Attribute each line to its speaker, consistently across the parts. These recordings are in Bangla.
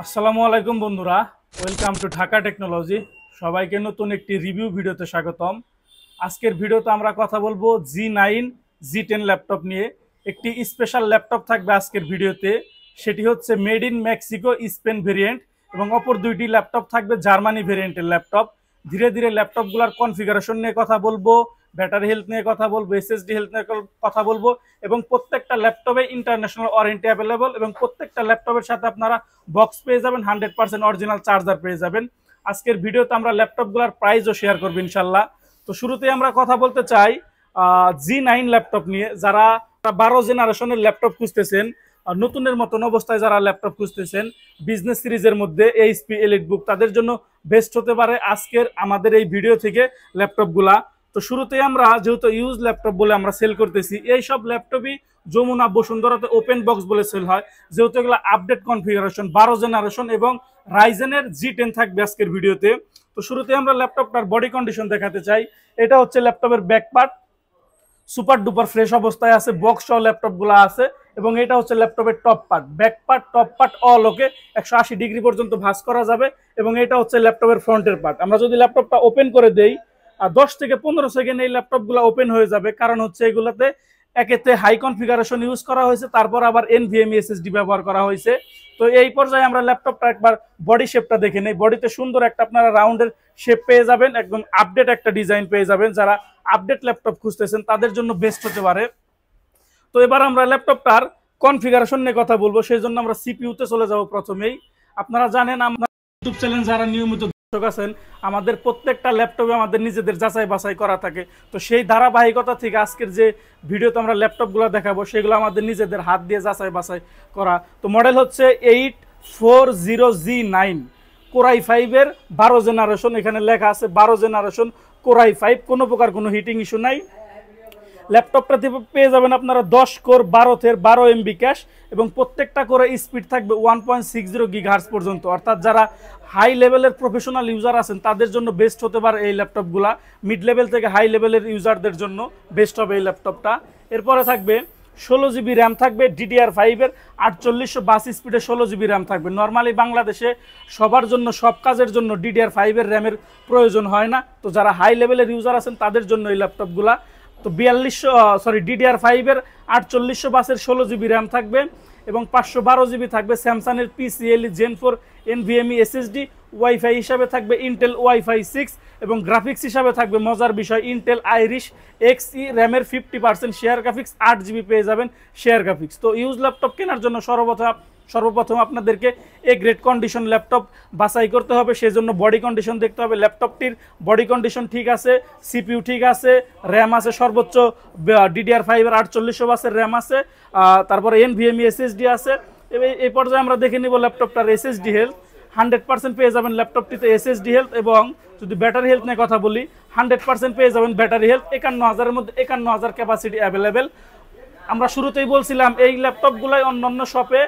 Speaker 1: আসসালামু আলাইকুম বন্ধুরা, ওয়েলকাম টু ঢাকা টেকনোলজি। সবাইকে নতুন একটি রিভিউ ভিডিওতে স্বাগতম। আজকের ভিডিওতে আমরা কথা বলবো G9 G10 ল্যাপটপ নিয়ে। একটি স্পেশাল ল্যাপটপ থাকবে আজকের ভিডিওতে, সেটি হচ্ছে made in Mexico Spain variant, এবং অপর দুইটি ল্যাপটপ থাকবে জার্মানি ভেরিয়েন্টের ল্যাপটপ। ধীরে ধীরে ল্যাপটপগুলোর কনফিগারেশন নিয়ে কথা বলবো, ব্যাটারি হেলথ নিয়ে কথা বলবো, এসএসডি হেলথ নিয়ে কথা বলবো, এবং প্রত্যেকটা ল্যাপটপে ইন্টারন্যাশনাল ওয়ারেন্টি অ্যাভেলেবল, এবং প্রত্যেকটা ল্যাপটপের সাথে আপনারা বক্স পেয়ে যাবেন, 100% অরিজিনাল চার্জার পেয়ে যাবেন। আজকের ভিডিওতে আমরা ল্যাপটপগুলোর প্রাইসও শেয়ার করবো ইনশাল্লাহ। তো শুরুতেই আমরা কথা বলতে চাই G9 ল্যাপটপ নিয়ে। যারা 12 জেনারেশনের ল্যাপটপ খুঁজতেছেন, নতুনের মতন অবস্থায় যারা ল্যাপটপ খুঁজতেছেন বিজনেস সিরিজের মধ্যে এইচপি এলিটবুক, তাদের জন্য বেস্ট হতে পারে আজকের আমাদের এই ভিডিও থেকে ল্যাপটপগুলা। তো শুরুতেই আমরা যেহেতু ইউজ ল্যাপটপ বলে আমরা সেল করতেছি, এই সব ল্যাপটপই যমুনা বসুন্ধরাতে ওপেন বক্স বলে সেল হয়, যেহেতু এগুলো আপডেট কনফিগারেশন 12 জেনারেশন এবং রাইজেনের G10 থাকবে আজকের ভিডিওতে। তো শুরুতে আমরা ল্যাপটপটার বডি কন্ডিশন দেখাতে চাই। এটা হচ্ছে ল্যাপটপের back part, super duper fresh অবস্থায় আছে, বক্স সহ ল্যাপটপগুলো আছে। এবং এটা হচ্ছে ল্যাপটপের top part, back part, top part all ওকে, 180 ডিগ্রি পর্যন্ত ভাঁজ করা যাবে। এবং এটা হচ্ছে ল্যাপটপের ফ্রন্টের পার্ট। আমরা যদি ল্যাপটপটা ওপেন করে দেই, 10 থেকে 15 সেকেন্ড এই ল্যাপটপগুলো ওপেন হয়ে যাবে, কারণ হচ্ছে এগুলোতে একেতে হাই কনফিগারেশন ইউজ করা হয়েছে, তারপর আবার NVMe SSD ব্যবহার করা হয়েছে। তো এই পর্যায়ে আমরা ল্যাপটপটা একবার বডি শেপটা দেখে নেই। বডিতে সুন্দর একটা আপনারা রাউন্ডের শেপ পেয়ে যাবেন, একদম আপডেট একটা ডিজাইন পেয়ে যাবেন। যারা আপডেট ল্যাপটপ খুঁজতেছেন তাদের জন্য বেস্ট হতে পারে। তো এবার আমরা ল্যাপটপটার কনফিগারেশন নিয়ে কথা বলবো, সেই জন্য আমরা সিপিইউতে চলে যাব প্রথমেই। আপনারা জানেন আমরা ইউটিউব চ্যানেল যারা নিয়মিত দর্শক আছেন, আমাদের প্রত্যেকটা ল্যাপটপে আমাদের নিজেদের যাচাই বাছাই করা থাকে। তো সেই ধারাবাহিকতা থেকে আজকের যে ভিডিওতে আমরা ল্যাপটপগুলো দেখাবো সেগুলো আমাদের নিজেদের হাত দিয়ে যাচাই বাছাই করা। তো মডেল হচ্ছে 840G9 কোরাই 5-এর 12 জেনারেশন। এখানে লেখা আছে 12 জেনারেশন কোরাই 5, কোনো প্রকার কোনো হিটিং ইস্যু নাই। ল্যাপটপটাতে পেয়ে যাবেন আপনারা 10 কোর 12 MB ক্যাশ, এবং প্রত্যেকটা কোরে স্পিড থাকবে 1.60 GHz পর্যন্ত। অর্থাৎ যারা হাই লেভেলের প্রফেশনাল ইউজার আছেন তাদের জন্য বেস্ট হতে পারে এই ল্যাপটপগুলা। মিড লেভেল থেকে হাই লেভেলের ইউজারদের জন্য বেস্ট হবে এই ল্যাপটপটা। এরপরে থাকবে 16 GB র্যাম থাকবে, DDR5-এর 4822 স্পিডে 16 GB র্যাম থাকবে। নর্মালি বাংলাদেশে সবার জন্য সব কাজের জন্য DDR5-এর র্যামের প্রয়োজন হয় না। তো যারা হাই লেভেলের ইউজার আছেন তাদের জন্য এই ল্যাপটপগুলা। তো DDR5-এর 4822-এর 16 GB র্যাম থাকবে, এবং 512 GB থাকবে স্যামসাংয়ের PCIe Gen 4 NVMe SSD। Wifi হিসাবে থাকবে ইন্টেল ওয়াইফাই 6, এবং গ্রাফিক্স হিসাবে থাকবে মজার বিষয় ইন্টেল আইরিশ Xe, র্যামের 50% শেয়ার গ্রাফিক্স, 8 GB পেয়ে যাবেন শেয়ার গ্রাফিক্স। তো ইউজ ল্যাপটপ কেনার জন্য সর্বপ্রথম আপনাদেরকে এ গ্রেড কন্ডিশন ল্যাপটপ বাছাই করতে হবে। সেই জন্য বডি কন্ডিশন দেখতে হবে। ল্যাপটপটির বডি কন্ডিশন ঠিক আছে, সিপিইউ ঠিক আছে, র্যাম আছে সর্বোচ্চ DDR5-এর 4800 র্যাম আছে, তারপরে NVMe SSD আছে। এই পর্যায়ে আমরা দেখে নিব ল্যাপটপটার SSD হেলথ। 100% পেয়ে যাবেন ল্যাপটপটিতে SSD হেলথ। এবং যদি ব্যাটারি হেলথ নিয়ে কথা বলি, 100% পেয়ে যাবেন ব্যাটারি হেলথ। 51,000-এর মধ্যে 51,000 ক্যাপাসিটি অ্যাভেলেবেল। আমরা শুরুতেই বলছিলাম এই ল্যাপটপগুলাই অন্যান্য শপে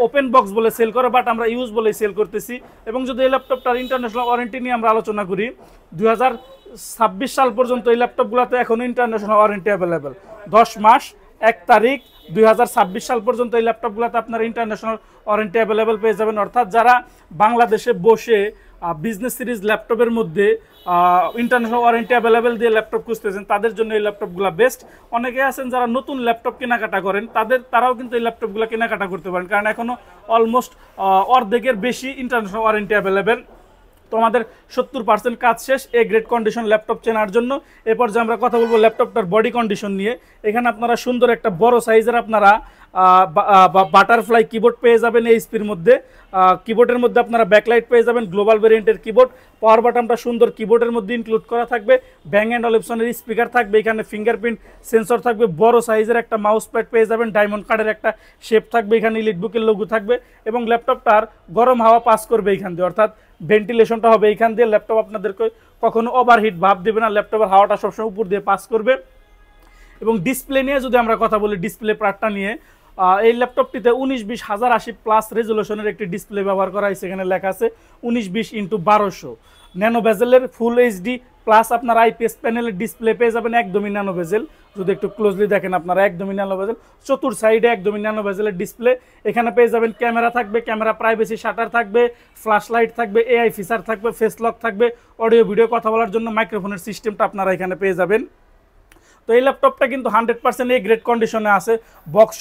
Speaker 1: ওপেন বক্স বলে সেল করে, বাট আমরা ইউজ বলে সেল করতেছি। এবং যদি এই ল্যাপটপটার ইন্টারন্যাশনাল ওয়ারেন্টি নিয়ে আমরা আলোচনা করি, 2026 সাল পর্যন্ত এই ল্যাপটপগুলোতে এখনো ইন্টারন্যাশনাল ওয়ারেন্টি অ্যাভেলেবেল। 10 মাস 1 তারিখ 2026 সাল পর্যন্ত এই ল্যাপটপগুলোতে আপনার ইন্টারন্যাশনাল ওয়ারেন্টি অ্যাভেলেবেল পেয়ে যাবেন। অর্থাৎ যারা বাংলাদেশে বসে বিজনেস সিরিজ ল্যাপটপের মধ্যে ইন্টারন্যাশনাল ওয়ারেন্টি অ্যাভেলেবেল দিয়ে ল্যাপটপ খুঁজতেছেন তাদের জন্য এই ল্যাপটপগুলো বেস্ট। অনেকে আছেন যারা নতুন ল্যাপটপ কেনাকাটা করেন, তারাও কিন্তু এই ল্যাপটপগুলো কেনাকাটা করতে পারেন, কারণ এখনো অলমোস্ট অর্ধেকের বেশি ইন্টারন্যাশনাল ওয়ারেন্টি অ্যাভেলেবেল। তো আমাদের 70% কাজ শেষ এ গ্রেড কন্ডিশন ল্যাপটপ চেনার জন্য। এরপর যে আমরা কথা বলবো ল্যাপটপটার বডি কন্ডিশন নিয়ে। এখানে আপনারা সুন্দর একটা বড় সাইজের আপনারা বাটারফ্লাই কিবোর্ড পেয়ে যাবেন এইচপির মধ্যে। কিবোর্ডের মধ্যে আপনারা ব্যাকলাইট পেয়ে যাবেন, গ্লোবাল ভেরিয়েন্টের কিবোর্ড। পাওয়ার বাটনটা সুন্দর কিবোর্ডের মধ্যে ইনক্লুড করা থাকবে। ব্যাং অ্যান্ড অলিপসনের স্পিকার থাকবে, এখানে ফিঙ্গারপ্রিন্ট সেন্সর থাকবে, বড় সাইজের একটা মাউস প্যাড পেয়ে যাবেন, ডায়মন্ড কার্ডের একটা শেপ থাকবে, এখানে ইলিটবুকের লোগো থাকবে। এবং ল্যাপটপটার গরম হাওয়া পাস করবে এইখান দিয়ে, অর্থাৎ ভেন্টিলেশনটা হবে এইখান দিয়ে। ল্যাপটপ আপনাদেরকে কখনো ওভারহিট ভাব দেবে না, ল্যাপটপের হাওয়াটা সবসময় উপর দিয়ে পাস করবে। এবং ডিসপ্লে নিয়ে যদি আমরা কথা বলি, ডিসপ্লে পার্টটা নিয়ে, এই ল্যাপটপটিতে 1920x1080+ রেজলিউশনের একটি ডিসপ্লে ব্যবহার করা হয়েছে। এখানে লেখা আছে 1920x1200 ন্যানো বেজেলের ফুল HD প্লাস আপনার আইপিএস প্যানেলের ডিসপ্লে পেয়ে যাবেন একদমই ন্যানো বেজেল, যদি একটু ক্লোজলি দেখেন আপনারা একদমই ন্যানো বেজেল, চতুর সাইডে একদমই ন্যানো বেজেলের ডিসপ্লে। এখানে পেয়ে যাবেন ক্যামেরা থাকবে, ক্যামেরা প্রাইভেসি শাটার থাকবে, ফ্ল্যাশ লাইট থাকবে, এআই ফিচার থাকবে, ফেস লক থাকবে, অডিও ভিডিও কথা বলার জন্য মাইক্রোফোনের সিস্টেমটা আপনারা এখানে পেয়ে যাবেন। তো এই ল্যাপটপটা কিন্তু 100% এই গ্রেড কন্ডিশনে আছে, বক্স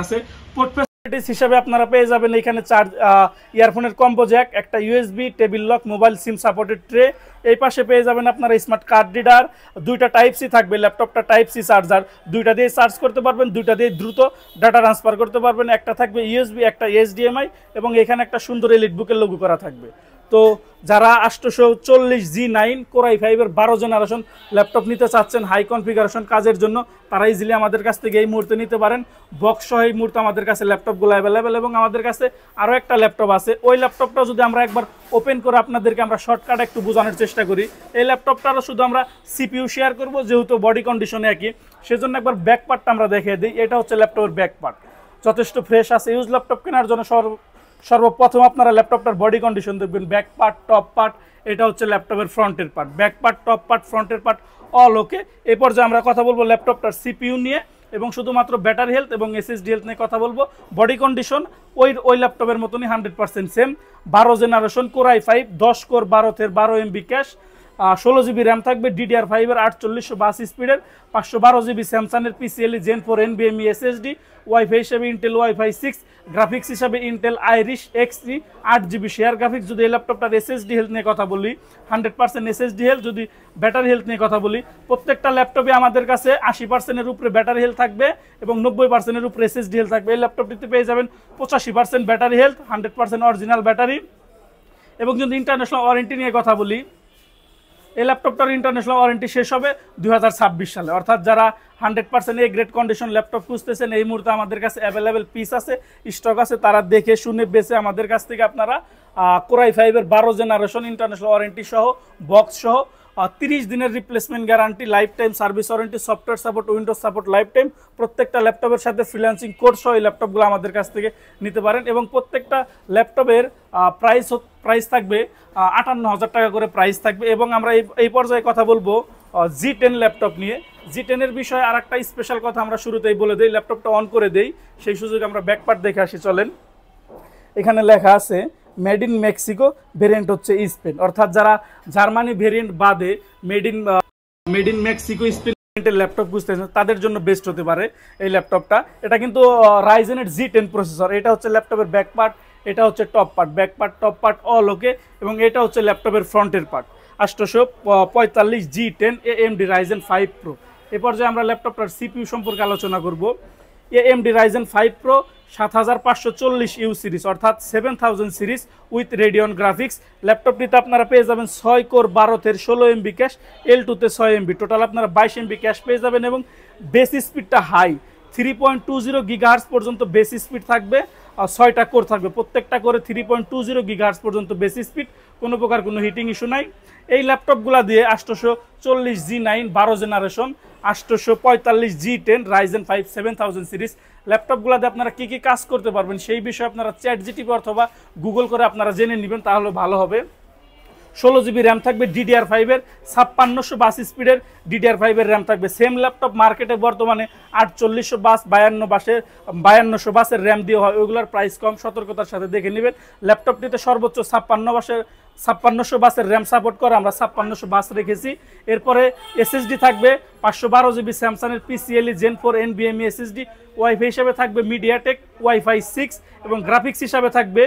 Speaker 1: আছে। পোর্ট ফ্যাসিলিটিস হিসেবে আপনারা পেয়ে যাবেন এখানে চার্জ, ইয়ারফোনের কম্বো জ্যাক, একটা USB, table lock, mobile SIM supported tray. এই পাশে পেয়ে যাবেন আপনারা স্মার্ট কার্ড রিডার, দুইটা টাইপ সি থাকবে, ল্যাপটপটা টাইপ সি চার্জার, দুইটা দিয়ে চার্জ করতে পারবেন, দুইটা দিয়ে দ্রুত ডাটা ট্রান্সফার করতে পারবেন। একটা থাকবে ইউএসবি, একটা এইচডিএমআই, এবং এখানে একটা সুন্দর এলিট বুকের লোগো করা থাকবে। তো যারা 840G9 Core i5-এর 12 জেনারেশন ল্যাপটপ নিতে চাচ্ছেন হাই কনফিগারেশন কাজের জন্য, তারা ইজিলি আমাদের কাছ থেকে এই মুহূর্তে নিতে পারেন। বক্স সহ এই মুহূর্তে আমাদের কাছে ল্যাপটপগুলো অ্যাভেলেবেল, এবং আমাদের কাছে আরও একটা ল্যাপটপ আছে। ওই ল্যাপটপটা যদি আমরা একবার ওপেন করে আপনাদেরকে আমরা শর্টকাট একটু বোঝানোর চেষ্টা করি। এই ল্যাপটপটারও শুধু আমরা সিপিইউ শেয়ার করব, যেহেতু বডি কন্ডিশনে একই, সেজন্য একবার ব্যাক পার্টটা আমরা দেখিয়ে দিই। এটা হচ্ছে ল্যাপটপের ব্যাক পার্ট, যথেষ্ট ফ্রেশ আছে। ইউজ ল্যাপটপ কেনার জন্য সর্বপ্রথম আপনারা ল্যাপটপটার বডি কন্ডিশন দেখবেন, ব্যাক পার্ট, টপ পার্ট। এটা হচ্ছে ল্যাপটপের ফ্রন্টের part, back part, top part, ফ্রন্টের পার্ট অল ওকে। এই পর্যায়ে আমরা কথা বলবো ল্যাপটপটার সিপিইউ নিয়ে, এবং শুধুমাত্র ব্যাটারি হেলথ এবং এসএসডি হেলথ নিয়ে কথা বলবো। বডি কন্ডিশন ওই ল্যাপটপের মতনই 100% same. 12 generation Core i5, 10 core 12 MB cash, 16GB RAM থাকবে, DDR5-এর 4822 স্পিডের, 512GB স্যামসাংয়ের PCIe Gen 4 NVMe SSD, wifi হিসেবে ইন্টেল ওয়াইফাই 6, গ্রাফিক্স হিসাবে Intel Irish Xe 8GB share graphics. যদি এই ল্যাপটপটার এসএসডি হেলথ নিয়ে কথা বলি, 100% এসএসডি হেলথ। যদি ব্যাটারি হেলথ নিয়ে কথা বলি, প্রত্যেকটা ল্যাপটপে আমাদের কাছে 80%-এর উপরে ব্যাটারি হেলথ থাকবে এবং 90%-এর উপরে এসএসডি হেলথ থাকবে। এই ল্যাপটপটিতে পেয়ে যাবেন 85% ব্যাটারি হেলথ, 100% অরিজিনাল ব্যাটারি। এবং যদি ইন্টারন্যাশনাল ওয়ারেন্টি নিয়ে কথা বলি, এই ল্যাপটপটার ইন্টারন্যাশনাল ওয়ারেন্টি শেষ হবে 2026 সালে। অর্থাৎ যারা 100% এ গ্রেড কন্ডিশন ল্যাপটপ খুঁজতেছেন, এই মুহূর্তে আমাদের কাছে অ্যাভেলেবেল পিস আছে, স্টক আছে, তারা দেখে শুনে বেছে আমাদের কাছ থেকে আপনারা Core i5-এর 12 জেনারেশন ইন্টারন্যাশনাল ওয়ারেন্টি সহ, বক্স সহ, 30 দিনের replacement guarantee, life time service warranty, software support, Windows support life time, প্রত্যেকটা ল্যাপটপের সাথে ফ্রিল্যান্সিং কোড সহ এই ল্যাপটপগুলো আমাদের কাছ থেকে নিতে পারেন। এবং প্রত্যেকটা ল্যাপটপের প্রাইস থাকবে 58,000 টাকা করে প্রাইস থাকবে। এবং আমরা এই পর্যায়ে কথা বলবো G10 ল্যাপটপ নিয়ে। G10-এর বিষয়ে আর একটা স্পেশাল কথা আমরা শুরুতেই বলে দিই, ল্যাপটপটা অন করে দেই, সেই সুযোগে আমরা ব্যাকপার্ট দেখে আসি, চলেন। এখানে লেখা আছে মেড ইন মেক্সিকো, ভেরিয়েন্ট হচ্ছে স্পেন। অর্থাৎ যারা জার্মানি ভেরিয়েন্ট বাদে made in Mexico Spain laptop বুঝতেছেন, তাদের জন্য বেস্ট হতে পারে এই ল্যাপটপটা। এটা কিন্তু রাইজেনের G10 প্রসেসর। এটা হচ্ছে ল্যাপটপের ব্যাক পার্ট, এটা হচ্ছে top part, back part, top part all ওকে। এবং এটা হচ্ছে ল্যাপটপের ফ্রন্টের part, 845 G10 AMD Ryzen 5 Pro। এ পর্যায়ে আমরা ল্যাপটপটার সিপিইউ সম্পর্কে আলোচনা করব। AMD Ryzen 5 Pro 7540U series, অর্থাৎ 7000 সিরিজ উইথ রেডিয়ন গ্রাফিক্স। ল্যাপটপটিতে আপনারা পেয়ে যাবেন 6 কোর 12-এর 16 MB ক্যাশ, L2-তে 6 MB, টোটাল আপনারা 22 MB ক্যাশ পেয়ে যাবেন। এবং বেস স্পিডটা হাই, 3.20 GHz পর্যন্ত বেস স্পিড থাকবে, আর 6টা কোর থাকবে, প্রত্যেকটা করে 3.20 GHz পর্যন্ত বেস স্পিড, কোনো প্রকার কোনো হিটিং ইস্যু নাই। এই ল্যাপটপগুলো দিয়ে 840G9 12 generation, 845 G10 Ryzen 5 7000 series ল্যাপটপগুলো দিয়ে আপনারা কী কী কাজ করতে পারবেন সেই বিষয়ে আপনারা ChatGPT অথবা গুগল করে আপনারা জেনে নেবেন, তাহলে ভালো হবে। 16GB র্যাম থাকবে, DDR5-এর 5622 স্পিডের DDR5-এর র্যাম থাকবে। সেম ল্যাপটপ মার্কেটে বর্তমানে 4852 5200 বাসের র্যাম দিয়ে হয়, ওইগুলোর প্রাইস কম, সতর্কতার সাথে দেখে নেবেন। ল্যাপটপটিতে সর্বোচ্চ 5600 বাসের র্যাম সাপোর্ট করে, আমরা 5600 বাস রেখেছি। এরপরে এসএসডি থাকবে 512GB স্যামসাংয়ের PCIe Gen 4 NVMe SSD, wifi হিসাবে থাকবে মিডিয়াটেক ওয়াইফাই 6, এবং গ্রাফিক্স হিসাবে থাকবে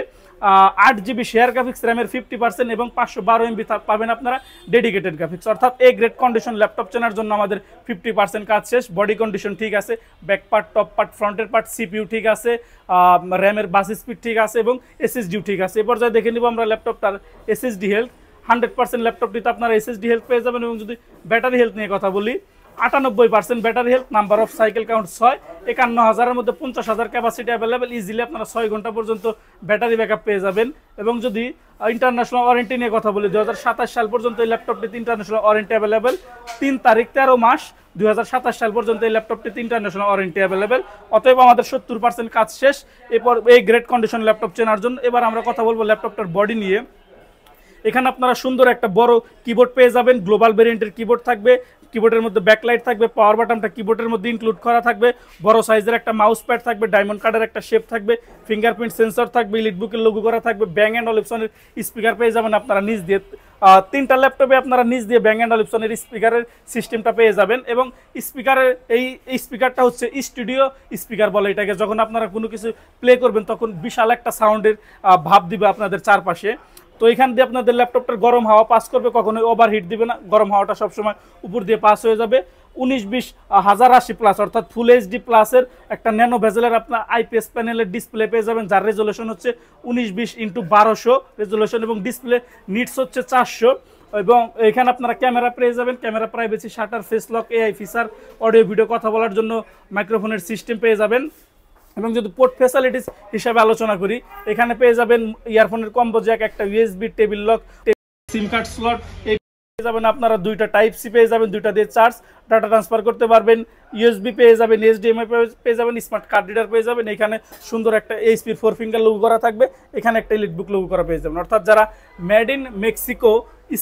Speaker 1: 8GB শেয়ার গ্রাফিক্স, র্যামের 50%, এবং 512 MB পাবেন আপনারা ডেডিকেটেড গ্রাফিক্স। অর্থাৎ এই গ্রেড কন্ডিশন ল্যাপটপ চেনার জন্য আমাদের 50% কাজ শেষ। বডি কন্ডিশন ঠিক আছে, ব্যাক পার্ট, টপ পার্ট, ফ্রন্টের পার্ট, সিপিইউ ঠিক আছে, র্যামের বাস স্পিড ঠিক আছে, এবং এসএসডিও ঠিক আছে। এ পর্যায়ে দেখে নিব আমরা ল্যাপটপটার এসএসডি হেলথ। 100% ল্যাপটপটিতে আপনারা এসএসডি হেলথ পেয়ে যাবেন। এবং যদি ব্যাটারি হেলথ নিয়ে কথা বলি, 98% battery health, number of cycle count 6, 51000-এর মধ্যে 50,000 ক্যাপাসিটি অ্যাভেলেবেল, ইজিলি আপনারা 6 ঘন্টা পর্যন্ত ব্যাটারি ব্যাকআপ পেয়ে যাবেন। এবং যদি ইন্টারন্যাশনাল ওয়ারেন্টি নিয়ে কথা বলি, 2027 সাল পর্যন্ত এই ল্যাপটপটিতে ইন্টারন্যাশনাল ওয়ারেন্টি অ্যাভেলেবেল। 3 তারিখ 13 মাস 2027 সাল পর্যন্ত এই ল্যাপটপটিতে ইন্টারন্যাশনাল ওয়ারেন্টি অ্যাভেলেবেল। অতএব আমাদের 70% কাজ শেষ এরপর এই গ্রেড কন্ডিশন ল্যাপটপ চেনার জন্য। এবার আমরা কথা বলবো ল্যাপটপটার বডি নিয়ে। এখানে আপনারা সুন্দর একটা বড় কিবোর্ড পেয়ে যাবেন, গ্লোবাল ভেরিয়েন্টের কিবোর্ড থাকবে, কিবোর্ডের মধ্যে ব্যাকলাইট থাকবে, পাওয়ার বাটনটা কিবোর্ডের মধ্যে ইনক্লুড করা থাকবে, বড় সাইজের একটা মাউস প্যাড থাকবে, ডায়মন্ড কার্ডের একটা শেপ থাকবে, ফিঙ্গারপ্রিন্ট সেন্সর থাকবে, ইলিটবুকের লোগো করা থাকবে, ব্যাং অ্যান্ড অলিপসনের স্পিকার পেয়ে যাবেন আপনারা নিচ দিয়ে। তিনটা ল্যাপটপে আপনারা নিচ দিয়ে ব্যাং অ্যান্ড অলিপসনের স্পিকারের সিস্টেমটা পেয়ে যাবেন। এবং স্পিকারের এই স্পিকারটা হচ্ছে স্টুডিও স্পিকার বলে এটাকে। যখন আপনারা কোনো কিছু প্লে করবেন তখন বিশাল একটা সাউন্ডের ভাব দিবে আপনাদের চারপাশে। তো এখান দিয়ে আপনাদের ল্যাপটপটার গরম হাওয়া পাস করবে, কখনোই ওভারহিট দিবে না, গরম হাওয়াটা সবসময় উপর দিয়ে পাস হয়ে যাবে। 19-20-1080 প্লাস অর্থাৎ ফুল এইচডি প্লাসের একটা ন্যানো ভেজেলের আপনার আইপিএস প্যানেলের ডিসপ্লে পেয়ে যাবেন, যার রেজুলেশন হচ্ছে 1920x1200 রেজুলেশন এবং ডিসপ্লে নিটস হচ্ছে 400। এবং এখানে আপনারা ক্যামেরা পেয়ে যাবেন, camera privacy shutter, face lock, AI feature, audio video কথা বলার জন্য মাইক্রোফোনের সিস্টেম পেয়ে যাবেন। এবং যদি পোর্ট ফ্যাসিলিটিস হিসাবে আলোচনা করি, এখানে পেয়ে যাবেন ইয়ারফোনের কম্বো জ্যাক, একটা ইউএসবি, টেবিল লক, সিম কার্ড স্লট পেয়ে যাবেন আপনারা, দুইটা টাইপ সি পেয়ে যাবেন, দুইটা দিয়ে চার্জ ডাটা ট্রান্সফার করতে পারবেন, ইউএসবি পেয়ে যাবেন, এইচডিএমআই পেয়ে যাবেন, স্মার্ট কার্ড রিডার পেয়ে যাবেন। এখানে সুন্দর একটা এইচপির 4 ফিঙ্গার লোগো করা থাকবে, এখানে একটা ইলিটবুক লোগো করা পেয়ে যাবেন। অর্থাৎ যারা মেড ইন মেক্সিকো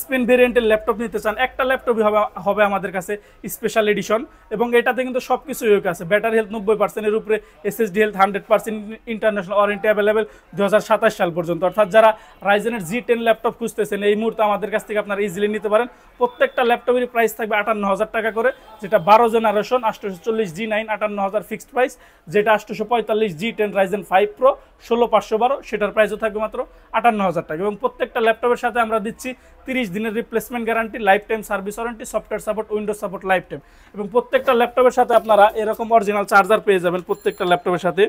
Speaker 1: স্পেন ভেরিয়েন্টের ল্যাপটপ নিতে চান, একটা ল্যাপটপই হবে আমাদের কাছে স্পেশাল এডিশন। এবং এটাতে কিন্তু সব কিছুই আছে, ব্যাটারি হেলথ 90%-এর উপরে, SSD health 100%, international warranty available 2027 সাল পর্যন্ত। অর্থাৎ যারা রাইজেনের G10 ল্যাপটপ খুঁজতেছেন এই মুহূর্তে আমাদের কাছ থেকে আপনারা ইজিলি নিতে পারেন। প্রত্যেকটা ল্যাপটপের প্রাইস থাকবে 58,000 টাকা করে, যেটা 12 জেনারেশন 840 G9 58,000 ফিক্সড প্রাইস, যেটা 845 G10 রাইজেন 5 প্রো 16512 সেটার প্রাইসও থাকবে মাত্র 58,000 টাকা। এবং প্রত্যেকটা ল্যাপটপের সাথে আমরা দিচ্ছি 30 দিনের replacement guarantee, life time service warranty, software support, Windows support life time. এবং প্রত্যেকটা ল্যাপটপের সাথে আপনারা এরকম অরিজিনাল চার্জার পেয়ে যাবেন, প্রত্যেকটা ল্যাপটপের সাথে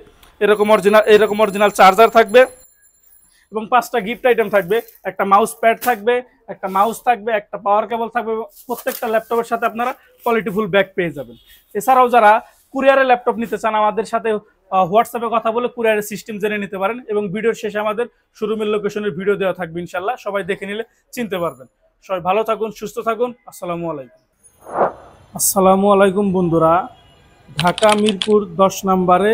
Speaker 1: এরকম অরিজিনাল চার্জার থাকবে। এবং 5টা গিফট আইটেম থাকবে, একটা মাউস প্যাড থাকবে, একটা মাউস থাকবে, একটা পাওয়ার কেবল থাকবে। প্রত্যেকটা ল্যাপটপের সাথে আপনারা কোয়ালিটিফুল ব্যাগ পেয়ে যাবেন। এছাড়াও যারা কুরিয়ারে ল্যাপটপ নিতে চান, আমাদের সাথে হোয়াটসঅ্যাপে কথা বলে কুরিয়ারের সিস্টেম জেনে নিতে পারেন। এবং ভিডিওর শেষে আমাদের শোরুমের লোকেশনের ভিডিও দেওয়া থাকবে, ইনশাল্লাহ সবাই দেখে নিলে চিনতে পারবেন। সবাই ভালো থাকুন, সুস্থ থাকুন। আসসালামু আলাইকুম বন্ধুরা, ঢাকা মিরপুর 10 নম্বরে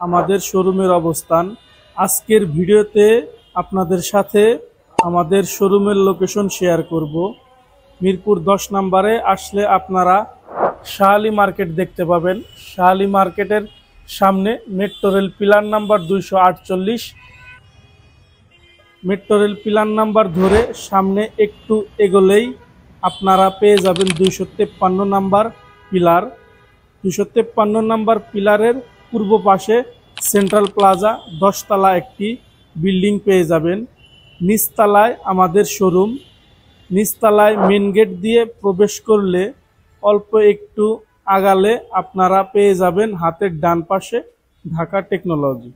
Speaker 1: আমাদের শোরুমের অবস্থান। আজকের ভিডিওতে আপনাদের সাথে আমাদের শোরুমের লোকেশন শেয়ার করব। মিরপুর 10 নম্বরে আসলে আপনারা শাহালি মার্কেট দেখতে পাবেন। শাহালি মার্কেটের সামনে metro rail pillar number 248, metro rail pillar number ধরে সামনে একটু এগোলেই আপনারা পেয়ে যাবেন 253 নাম্বার পিলার। 253 নাম্বার পিলারের পূর্ব পাশে সেন্ট্রাল প্লাজা 10 তলা একটি বিল্ডিং পেয়ে যাবেন। নিচতলায় আমাদের শোরুম, নিচতলায় মেন গেট দিয়ে প্রবেশ করলে অল্প একটু আগালে আপনারা পেয়ে যাবেন হাতের ডান পাশে ঢাকা টেকনোলজি।